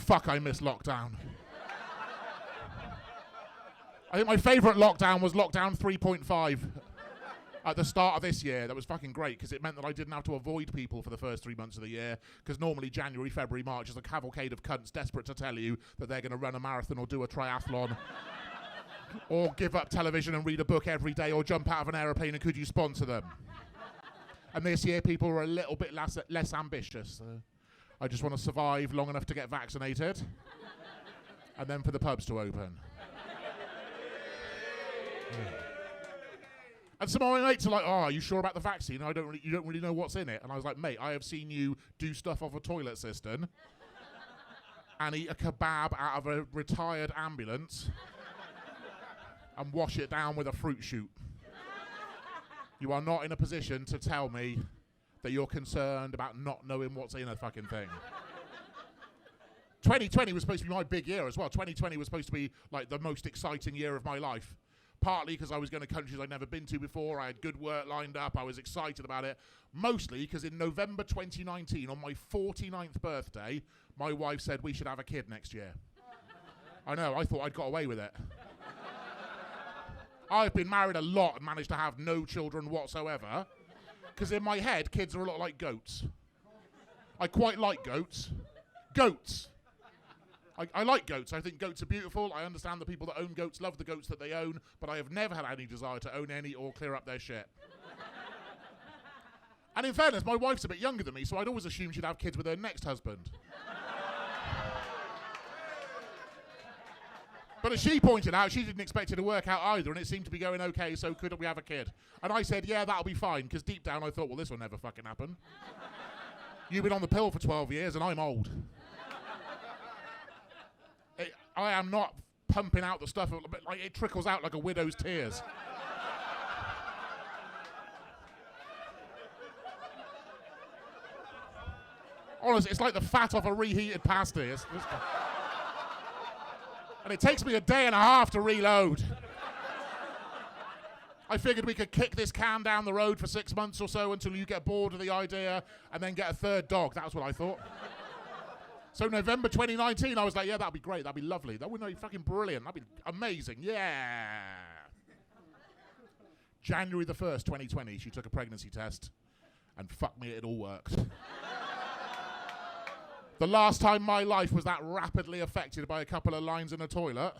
fuck, I miss lockdown. I think my favourite lockdown was lockdown 3.5 at the start of this year. That was fucking great because it meant that I didn't have to avoid people for the first 3 months of the year, because normally January, February, March is a cavalcade of cunts desperate to tell you that they're going to run a marathon or do a triathlon or give up television and read a book every day or jump out of an aeroplane and could you sponsor them. And this year people were a little bit less ambitious. I just want to survive long enough to get vaccinated and then for the pubs to open. And some of my mates are like, oh, are you sure about the vaccine? You don't really know what's in it. And I was like, mate, I have seen you do stuff off a toilet cistern and eat a kebab out of a retired ambulance and wash it down with a fruit shoot. You are not in a position to tell me that you're concerned about not knowing what's in a fucking thing. 2020 was supposed to be my big year as well. 2020 was supposed to be like the most exciting year of my life. Partly because I was going to countries I'd never been to before. I had good work lined up. I was excited about it. Mostly because in November 2019, on my 49th birthday, my wife said we should have a kid next year. I know, I thought I'd got away with it. I've been married a lot and managed to have no children whatsoever. Because in my head, kids are a lot like goats. I quite like goats. Goats! I like goats. I think goats are beautiful. I understand the people that own goats love the goats that they own, but I have never had any desire to own any or clear up their shit. And in fairness, my wife's a bit younger than me, so I'd always assumed she'd have kids with her next husband. But as she pointed out, she didn't expect it to work out either, and it seemed to be going okay, so could we have a kid? And I said, yeah, that'll be fine, because deep down I thought, well, this will never fucking happen. You've been on the pill for 12 years, and I'm old. I am not pumping out the stuff, like it trickles out like a widow's tears. Honestly, it's like the fat off a reheated pasty. And it takes me a day and a half to reload. I figured we could kick this can down the road for 6 months or so until you get bored of the idea and then get a third dog. That's what I thought. So November 2019, I was like, yeah, that'd be great. That'd be lovely. That would be fucking brilliant. That'd be amazing. Yeah. January the 1st, 2020, she took a pregnancy test. And fuck me, it all worked. The last time my life was that rapidly affected by a couple of lines in a toilet.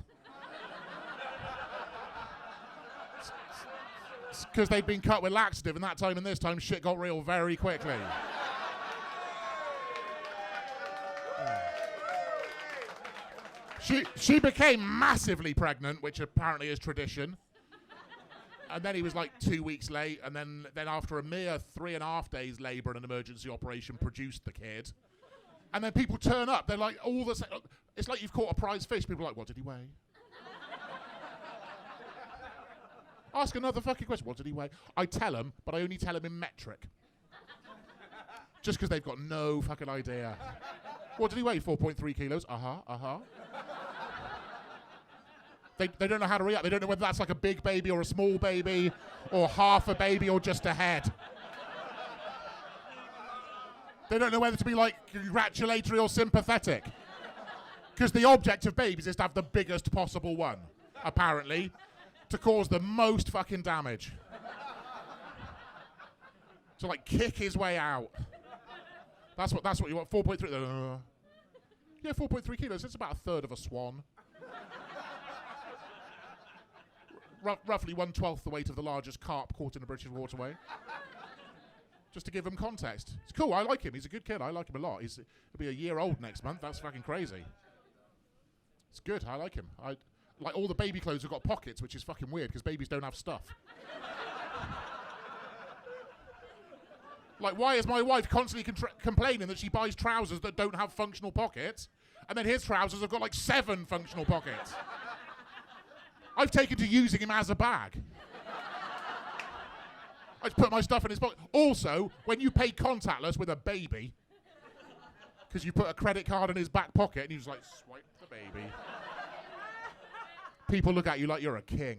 Because they'd been cut with laxative, and that time and this time, shit got real very quickly. She became massively pregnant, which apparently is tradition. And then he was like 2 weeks late, and then after a mere 3.5 days labour and an emergency operation, produced the kid. And then people turn up, they're like, it's like you've caught a prize fish. People are like, what did he weigh? Ask another fucking question, what did he weigh? I tell them, but I only tell them in metric. Just because they've got no fucking idea. What did he weigh? 4.3 kilos? They don't know how to react. They don't know whether that's like a big baby or a small baby or half a baby or just a head. They don't know whether to be like congratulatory or sympathetic. Because the object of babies is to have the biggest possible one, apparently, to cause the most fucking damage. To like kick his way out. That's what you want. 4.3. Yeah, 4.3 kilos. It's about a third of a swan. Roughly 1/12 the weight of the largest carp caught in a British waterway. Just to give him context. It's cool, I like him. He's a good kid. I like him a lot. He'll be a year old next month. That's fucking crazy. It's good. I like him. Like all the baby clothes have got pockets, which is fucking weird because babies don't have stuff. Like, why is my wife constantly complaining that she buys trousers that don't have functional pockets, and then his trousers have got like 7 functional pockets? I've taken to using him as a bag. I just put my stuff in his pocket. Also, when you pay contactless with a baby, because you put a credit card in his back pocket and you just like swipe the baby, people look at you like you're a king.